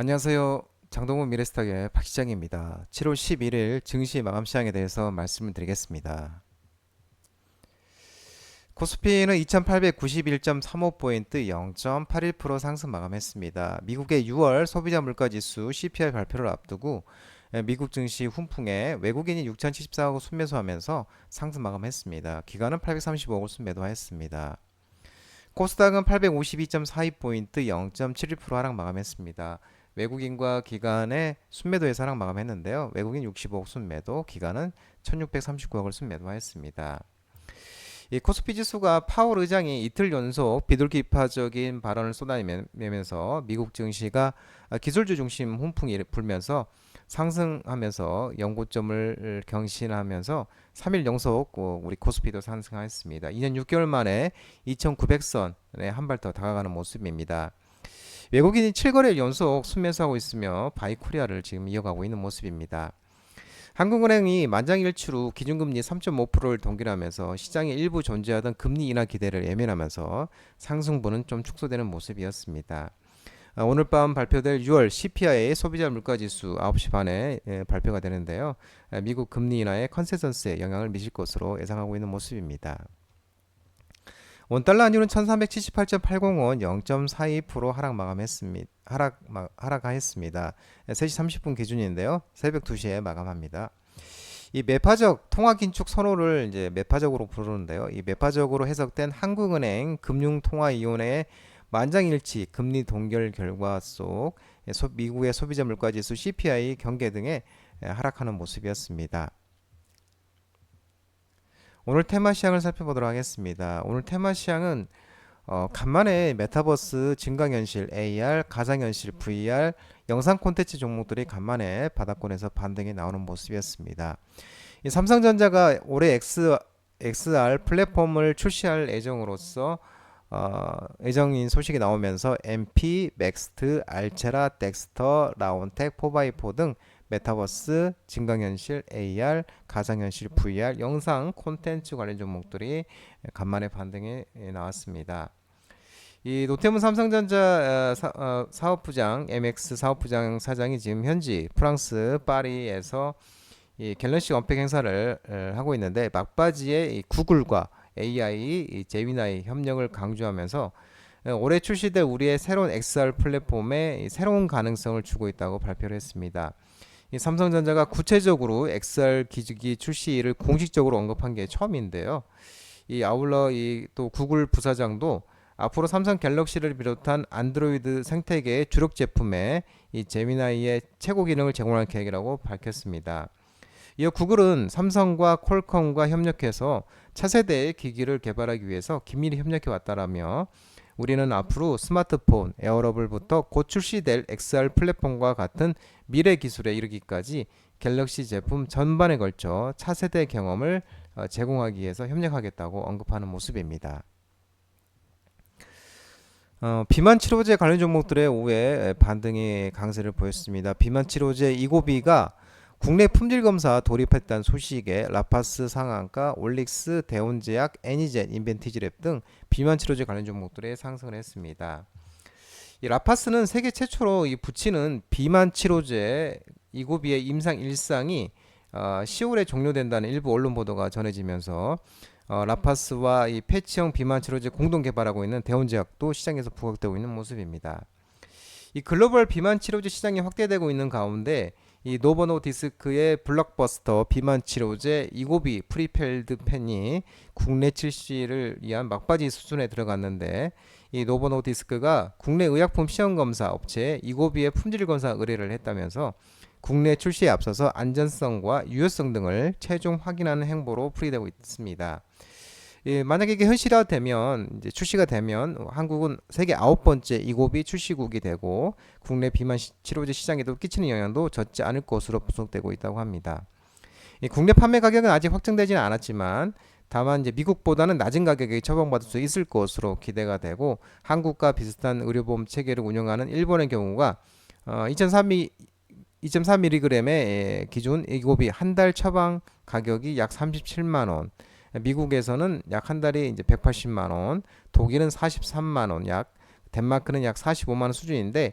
안녕하세요. 장동훈 미래스탁의 박 시장입니다. 7월 11일 증시 마감 시장에 대해서 말씀을 드리겠습니다. 코스피는 2891.35포인트 0.81% 상승 마감했습니다. 미국의 6월 소비자 물가지수 CPI 발표를 앞두고 미국 증시 훈풍에 외국인이 6,074억을 순매수하면서 상승 마감했습니다. 기관은 835억을 순매도하였습니다. 코스닥은 852.42포인트 0.71% 하락 마감했습니다. 외국인과 기관의 순매도에서 하락 마감했는데요. 외국인 65억 순매도, 기관은 1639억을 순매도하였습니다. 이 코스피 지수가 파월 의장이 이틀 연속 비둘기파적인 발언을 쏟아내면서 미국 증시가 기술주 중심 훈풍이 불면서 상승하면서 연고점을 경신하면서 3일 연속 우리 코스피도 상승하였습니다. 2년 6개월 만에 2,900선에 한 발 더 다가가는 모습입니다. 외국인이 7거래일 연속 순매수하고 있으며 바이코리아를 지금 이어가고 있는 모습입니다. 한국은행이 만장일치 후 기준금리 3.5%를 동결하면서 시장에 일부 존재하던 금리 인하 기대를 예면하면서 상승분은 좀 축소되는 모습이었습니다. 오늘 밤 발표될 6월 CPI 소비자 물가지수 9시 반에 발표가 되는데요. 미국 금리 인하의 컨센서스에 영향을 미칠 것으로 예상하고 있는 모습입니다. 원달러 환율은 1378.80원 0.42% 하락 마감했습니다. 하락하였습니다. 3시 30분 기준인데요. 새벽 2시에 마감합니다. 이 매파적 통화 긴축 선호를 이제 매파적으로 부르는데요. 이 매파적으로 해석된 한국은행 금융통화위원회의 만장일치 금리 동결 결과 속 미국의 소비자 물가지수 CPI 경계 등에 하락하는 모습이었습니다. 오늘 테마 시장을 살펴보도록 하겠습니다. 오늘 테마 시장은 간만에 메타버스, 증강현실, AR, 가상현실, VR, 영상 콘텐츠 종목들이 간만에 바닥권에서 반등이 나오는 모습이었습니다. 이 삼성전자가 올해 XR 플랫폼을 출시할 예정으로서 예정인 소식이 나오면서 MP, 맥스트, 알체라, 덱스터, 라온텍, 포바이포 등 메타버스, 증강현실, AR, 가상현실, VR, 영상 콘텐츠 관련 종목들이 간만에 반등이 나왔습니다. 이 노태문 삼성전자 사업부장 MX 사업부장 사장이 지금 현지 프랑스 파리에서 이 갤럭시 언팩 행사를 하고 있는데 막바지에 이 구글과 AI, 이 제미나이 협력을 강조하면서 올해 출시될 우리의 새로운 XR 플랫폼에 새로운 가능성을 주고 있다고 발표를 했습니다. 이 삼성전자가 구체적으로 XR 기기 출시를 공식적으로 언급한 게 처음인데요. 이 아울러 이 또 구글 부사장도 앞으로 삼성 갤럭시를 비롯한 안드로이드 생태계의 주력 제품에 이 제미나이의 최고 기능을 제공할 계획이라고 밝혔습니다. 이어 구글은 삼성과 퀄컴과 협력해서 차세대의 기기를 개발하기 위해서 긴밀히 협력해 왔다라며 우리는 앞으로 스마트폰, 에어러블부터 곧 출시될 XR 플랫폼과 같은 미래 기술에 이르기까지 갤럭시 제품 전반에 걸쳐 차세대 경험을 제공하기 위해서 협력하겠다고 언급하는 모습입니다. 비만 치료제 관련 종목들의 오후에 반등의 강세를 보였습니다. 비만 치료제 이고비가 국내 품질 검사 돌입했다는 소식에 라파스 상한가, 올릭스, 대온제약, 애니젠, 인벤티지랩 등 비만 치료제 관련 종목들에 상승을 했습니다. 이 라파스는 세계 최초로 이 붙이는 비만 치료제 이고비의 임상 일상이 10월에 종료된다는 일부 언론 보도가 전해지면서 라파스와 이 패치형 비만 치료제 공동 개발하고 있는 대온제약도 시장에서 부각되고 있는 모습입니다. 이 글로벌 비만 치료제 시장이 확대되고 있는 가운데 이 노버노디스크의 블록버스터 비만 치료제 이고비 프리펠드 펜이 국내 출시를 위한 막바지 수준에 들어갔는데 이 노버노디스크가 국내 의약품 시험검사 업체에 이고비의 품질 검사 의뢰를 했다면서 국내 출시에 앞서서 안전성과 유효성 등을 최종 확인하는 행보로 풀이되고 있습니다. 만약에 이게 현실화되면 이제 출시가 되면 한국은 세계 9번째 이고비 출시국이 되고 국내 비만 치료제 시장에도 끼치는 영향도 적지 않을 것으로 분석되고 있다고 합니다. 국내 판매 가격은 아직 확정되지는 않았지만 다만 이제 미국보다는 낮은 가격에 처방받을 수 있을 것으로 기대가 되고 한국과 비슷한 의료보험 체계를 운영하는 일본의 경우가 2.3mg의 기준 이고비 한 달 처방 가격이 약 37만 원, 미국에서는 약 한 달에 이제 180만 원, 독일은 43만 원, 약 덴마크는 약 45만 원 수준인데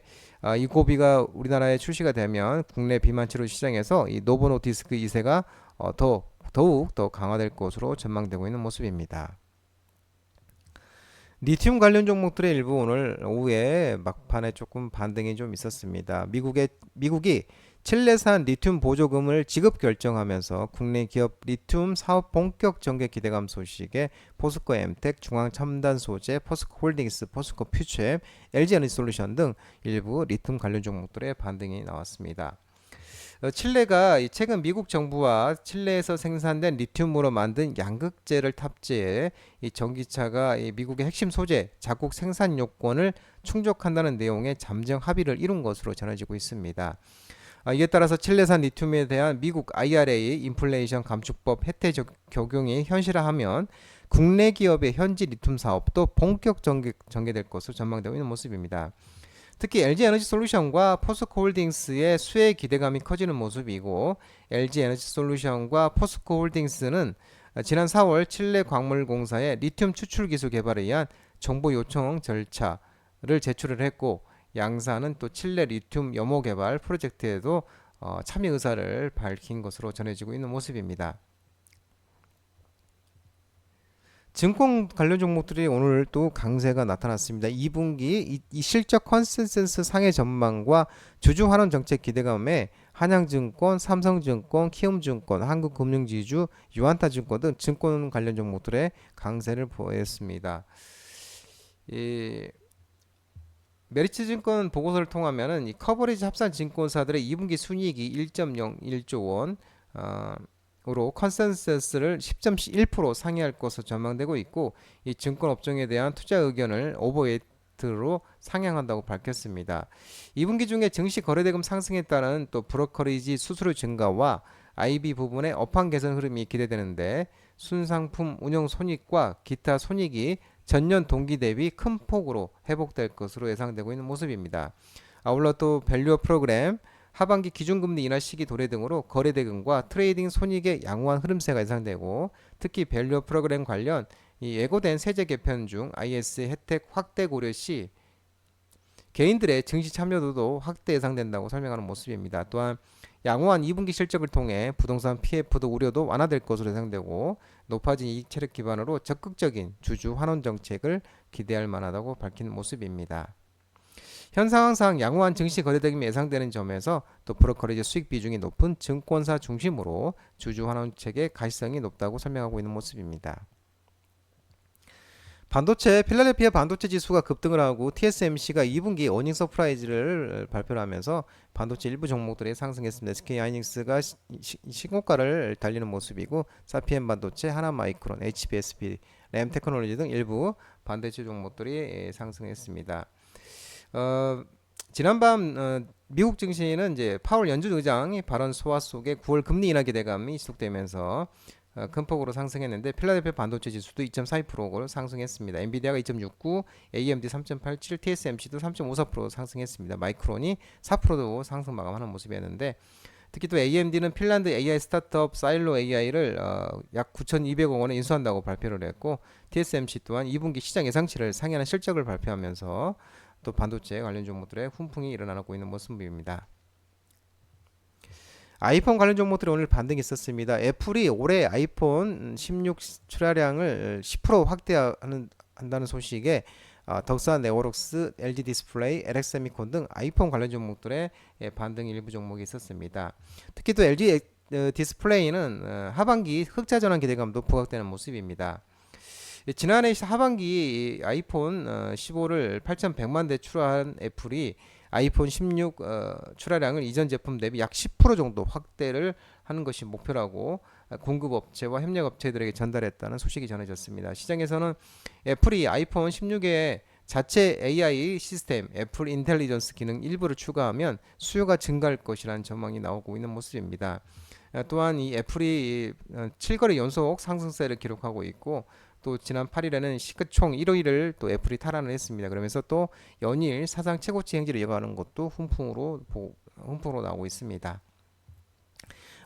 이 고비가 우리나라에 출시가 되면 국내 비만 치료 시장에서 이 노보노디스크 2세가 더욱 더 강화될 것으로 전망되고 있는 모습입니다. 리튬 관련 종목들의 일부 오늘 오후에 막판에 조금 반등이 좀 있었습니다. 미국이 칠레산 리튬 보조금을 지급 결정하면서 국내 기업 리튬 사업 본격 전개 기대감 소식에 포스코 엠텍, 중앙첨단소재, 포스코 홀딩스, 포스코 퓨처엠, LG에너지솔루션 등 일부 리튬 관련 종목들의 반등이 나왔습니다. 칠레가 최근 미국 정부와 칠레에서 생산된 리튬으로 만든 양극재를 탑재해 이 전기차가 이 미국의 핵심 소재 자국 생산 요건을 충족한다는 내용의 잠정 합의를 이룬 것으로 전해지고 있습니다. 이에 따라서 칠레산 리튬에 대한 미국 IRA 인플레이션 감축법 혜택 적용이 현실화하면 국내 기업의 현지 리튬 사업도 본격 전개될 것으로 전망되고 있는 모습입니다. 특히 LG에너지솔루션과 포스코홀딩스의 수혜 기대감이 커지는 모습이고 LG에너지솔루션과 포스코홀딩스는 지난 4월 칠레 광물공사의 리튬 추출 기술 개발에 의한 정보 요청 절차를 제출을 했고 양사는 또 칠레 리튬 염호 개발 프로젝트에도 참여 의사를 밝힌 것으로 전해지고 있는 모습입니다. 증권 관련 종목들이 오늘 또 강세가 나타났습니다. 2분기 이 실적 컨센서스 상해 전망과 주주 환원 정책 기대감에 한양증권, 삼성증권, 키움증권, 한국금융지주, 유한타증권 등 증권 관련 종목들의 강세를 보였습니다. 이 메리츠증권 보고서를 통하면은 이 커버리지 합산 증권사들의 2분기 순이익이 1.01조 원, 으로 컨센서스를 10.1% 상회할 것으로 전망되고 있고 이 증권 업종에 대한 투자 의견을 오버웨이트로 상향한다고 밝혔습니다. 2분기 중에 증시 거래대금 상승에 따른 또 브로커리지 수수료 증가와 IB 부분의 업황 개선 흐름이 기대되는데 순상품 운영 손익과 기타 손익이 전년 동기 대비 큰 폭으로 회복될 것으로 예상되고 있는 모습입니다. 아울러 또 밸류어 프로그램 하반기 기준금리 인하 시기 도래 등으로 거래대금과 트레이딩 손익의 양호한 흐름세가 예상되고 특히 밸류어 프로그램 관련 이 예고된 세제 개편 중 IS 혜택 확대 고려 시 개인들의 증시 참여도도 확대 예상된다고 설명하는 모습입니다. 또한 양호한 2분기 실적을 통해 부동산 PF도 우려도 완화될 것으로 예상되고 높아진 이익 체력 기반으로 적극적인 주주 환원 정책을 기대할 만하다고 밝힌 모습입니다. 현 상황상 양호한 증시 거래대금이 예상되는 점에서 또 브로커리지 수익 비중이 높은 증권사 중심으로 주주 환원책의 가시성이 높다고 설명하고 있는 모습입니다. 반도체 필라델피아 반도체 지수가 급등을 하고 TSMC가 2분기 어닝 서프라이즈를 발표를 하면서 반도체 일부 종목들이 상승했습니다. SK 하이닉스가 신고가를 달리는 모습이고 사피엔 반도체, 하나마이크론, HBSP, 램 테크놀로지 등 일부 반도체 종목들이 상승했습니다. 지난밤 미국 증시는 이제 파월 연준 의장이 발언 소화 속에 9월 금리 인하 기대감이 지속되면서 큰 폭으로 상승했는데 필라델피아 반도체 지수도 2.42%를 상승했습니다. 엔비디아가 2.69, AMD 3.87, TSMC도 3.54% 상승했습니다. 마이크론이 4%도 상승 마감하는 모습이었는데 특히 또 AMD는 핀란드 AI 스타트업 사일로 AI를 약 9,200억 원에 인수한다고 발표를 했고 TSMC 또한 2분기 시장 예상치를 상회하는 실적을 발표하면서 또 반도체 관련 종목들의 훈풍이 일어나고 있는 모습입니다. 아이폰 관련 종목들이 오늘 반등이 있었습니다. 애플이 올해 아이폰 16 출하량을 10% 확대한다는 소식에 덕산 네오록스, LG 디스플레이, LX세미콘 등 아이폰 관련 종목들의 반등 일부 종목이 있었습니다. 특히 또 LG 디스플레이는 하반기 흑자 전환 기대감도 부각되는 모습입니다. 지난해 하반기 아이폰 15를 8,100만 대 출하한 애플이 아이폰 16 출하량을 이전 제품 대비 약 10% 정도 확대를 하는 것이 목표라고 공급업체와 협력업체들에게 전달했다는 소식이 전해졌습니다. 시장에서는 애플이 아이폰 16에 자체 AI 시스템 애플 인텔리전스 기능 일부를 추가하면 수요가 증가할 것이라는 전망이 나오고 있는 모습입니다. 또한 이 애플이 7거래 연속 상승세를 기록하고 있고 또 지난 8일에는 시가총 1위를 또 애플이 탈환을 했습니다. 그러면서 또 연일 사상 최고치 행진을 이어가는 것도 훈풍으로 나오고 있습니다.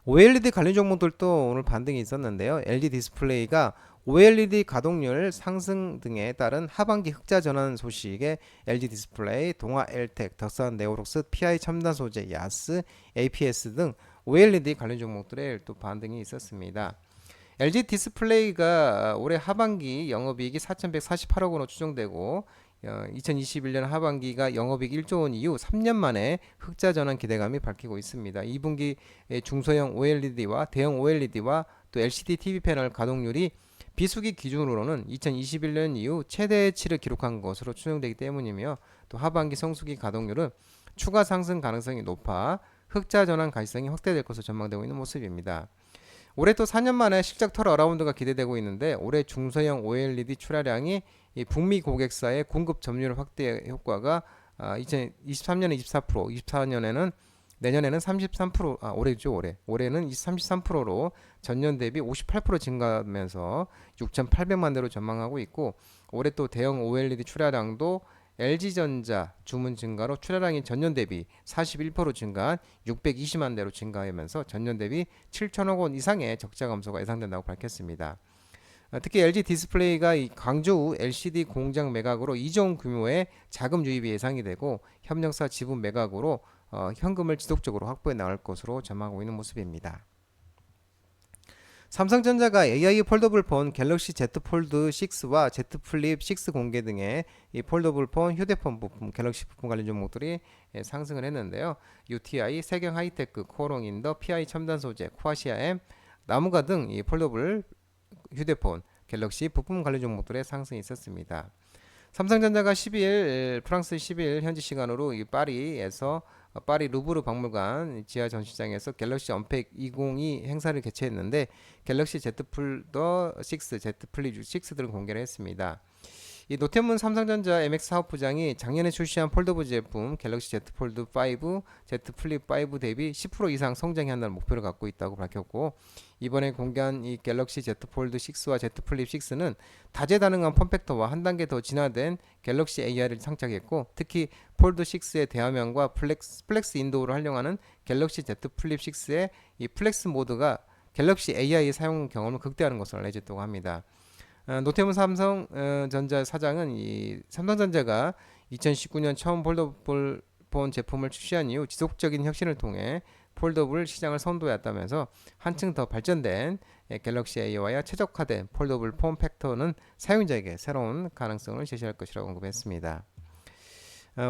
OLED 관련 종목들도 오늘 반등이 있었는데요. LG 디스플레이가 OLED 가동률 상승 등에 따른 하반기 흑자 전환 소식에 LG 디스플레이, 동아 엘텍, 덕산 네오록스, PI 첨단 소재, 야스, APS 등 OLED 관련 종목들의 또 반등이 있었습니다. LG 디스플레이가 올해 하반기 영업이익이 4,148억 원으로 추정되고 2021년 하반기가 영업이익 1조 원 이후 3년 만에 흑자 전환 기대감이 밝히고 있습니다. 2분기 중소형 OLED와 대형 OLED와 또 LCD TV 패널 가동률이 비수기 기준으로는 2021년 이후 최대치를 기록한 것으로 추정되기 때문이며 또 하반기 성수기 가동률은 추가 상승 가능성이 높아 흑자 전환 가시성이 확대될 것으로 전망되고 있는 모습입니다. 올해 또 4년 만에 실적 털어라운드가 기대되고 있는데 올해 중소형 OLED 출하량이 이 북미 고객사의 공급 점유율 확대 효과가 2023년에 24%, 24년에는 내년에는 33%, 올해는 33%로 전년 대비 58% 증가하면서 6,800만 대로 전망하고 있고 올해 또 대형 OLED 출하량도 LG전자 주문 증가로 출하량이 전년 대비 41% 증가한 620만 대로 증가하면서 전년 대비 7천억 원 이상의 적자 감소가 예상된다고 밝혔습니다. 특히 LG 디스플레이가 이 광주 LCD 공장 매각으로 2조 원 규모의 자금 유입이 예상이 되고 협력사 지분 매각으로 현금을 지속적으로 확보해 나갈 것으로 전망하고 있는 모습입니다. 삼성전자가 AI 폴더블 폰 갤럭시 Z 폴드 6와 Z 플립 6 공개 등의 이 폴더블 폰 휴대폰 부품 갤럭시 부품 관련 종목들이 상승을 했는데요. UTI, 세경 하이테크, 코롱인더, PI 첨단 소재, 코아시아 M, 나무가 등 이 폴더블 휴대폰 갤럭시 부품 관련 종목들의 상승이 있었습니다. 삼성전자가 12일 프랑스 12일 현지 시간으로 이 파리에서 파리 루브르 박물관 지하 전시장에서 갤럭시 언팩 2022 행사를 개최했는데 갤럭시 Z 폴더 6, Z 플립 6 등을 공개를 했습니다. 이 노태문 삼성전자 MX 사업부장이 작년에 출시한 폴더블 제품 갤럭시 Z 폴드 5, Z 플립 5 대비 10% 이상 성장해야 한다는 목표를 갖고 있다고 밝혔고 이번에 공개한 이 갤럭시 Z 폴드 6와 Z 플립 6는 다재다능한 폼팩터와 한 단계 더 진화된 갤럭시 AI를 장착했고 특히 폴드 6의 대화면과 플렉스 인도어를 활용하는 갤럭시 Z 플립 6의 이 플렉스 모드가 갤럭시 AI 사용 경험을 극대화하는 것을 알려졌다고 합니다. 노태문 삼성전자 사장은 이 삼성전자가 2019년 처음 폴더블 폰 제품을 출시한 이후 지속적인 혁신을 통해 폴더블 시장을 선도했다면서 한층 더 발전된 갤럭시 AI와 최적화된 폴더블 폼 팩터는 사용자에게 새로운 가능성을 제시할 것이라고 언급했습니다.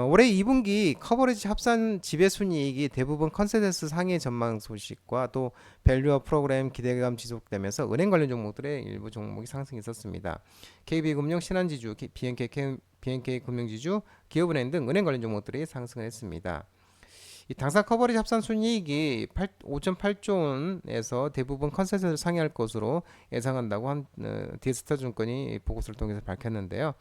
올해 2분기 커버리지 합산 지배순이익이 대부분 컨센서스 상해 전망 소식과 또 밸류업 프로그램 기대감 지속되면서 은행 관련 종목들의 일부 종목이 상승이 있었습니다. KB금융, 신한지주, BNK 금융지주, 기업은행 등 은행 관련 종목들이 상승을 했습니다. 이 당사 커버리지 합산 순이익이 5.8조 원에서 대부분 컨센서스를 상회할 것으로 예상한다고 디스타증권이 보고서를 통해서 밝혔는데요.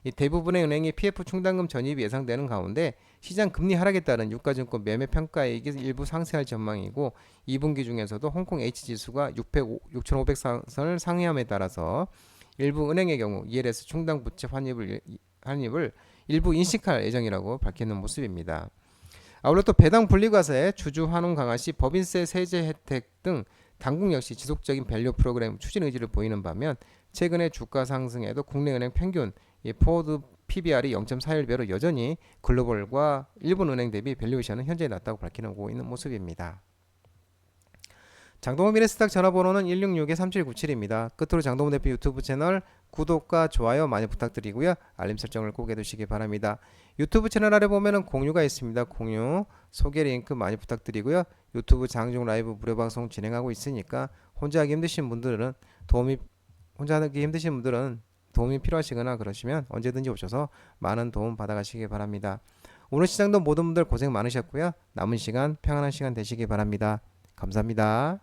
이 대부분의 은행이 PF 충당금 전입이 예상되는 가운데 시장 금리 하락에 따른 유가증권 매매 평가액이 일부 상승할 전망이고 2분기 중에서도 홍콩 H지수가 6,500선을 상회함에 따라서 일부 은행의 경우 ELS 충당 부채 환입을 일부 인식할 예정이라고 밝히는 모습입니다. 아울러 또 배당 분리과세, 주주 환원 강화 시 법인세 세제 혜택 등 당국 역시 지속적인 밸류 프로그램 추진 의지를 보이는 반면 최근의 주가 상승에도 국내 은행 평균 포워드 PBR이 0.41배로 여전히 글로벌과 일본 은행 대비 밸류에이션은 현재 낮다고 밝히고 있는 모습입니다. 장동호 미래스탁 전화번호는 166-3797입니다. 끝으로 장동호 대표 유튜브 채널 구독과 좋아요 많이 부탁드리고요. 알림 설정을 꼭 해두시기 바랍니다. 유튜브 채널 아래 보면은 공유가 있습니다. 공유, 소개 링크 많이 부탁드리고요. 유튜브 장중 라이브 무료 방송 진행하고 있으니까 혼자 하기 힘드신 분들은 도움이 필요하시거나 그러시면 언제든지 오셔서 많은 도움 받아가시기 바랍니다. 오늘 시장도 모든 분들 고생 많으셨고요. 남은 시간 평안한 시간 되시기 바랍니다. 감사합니다.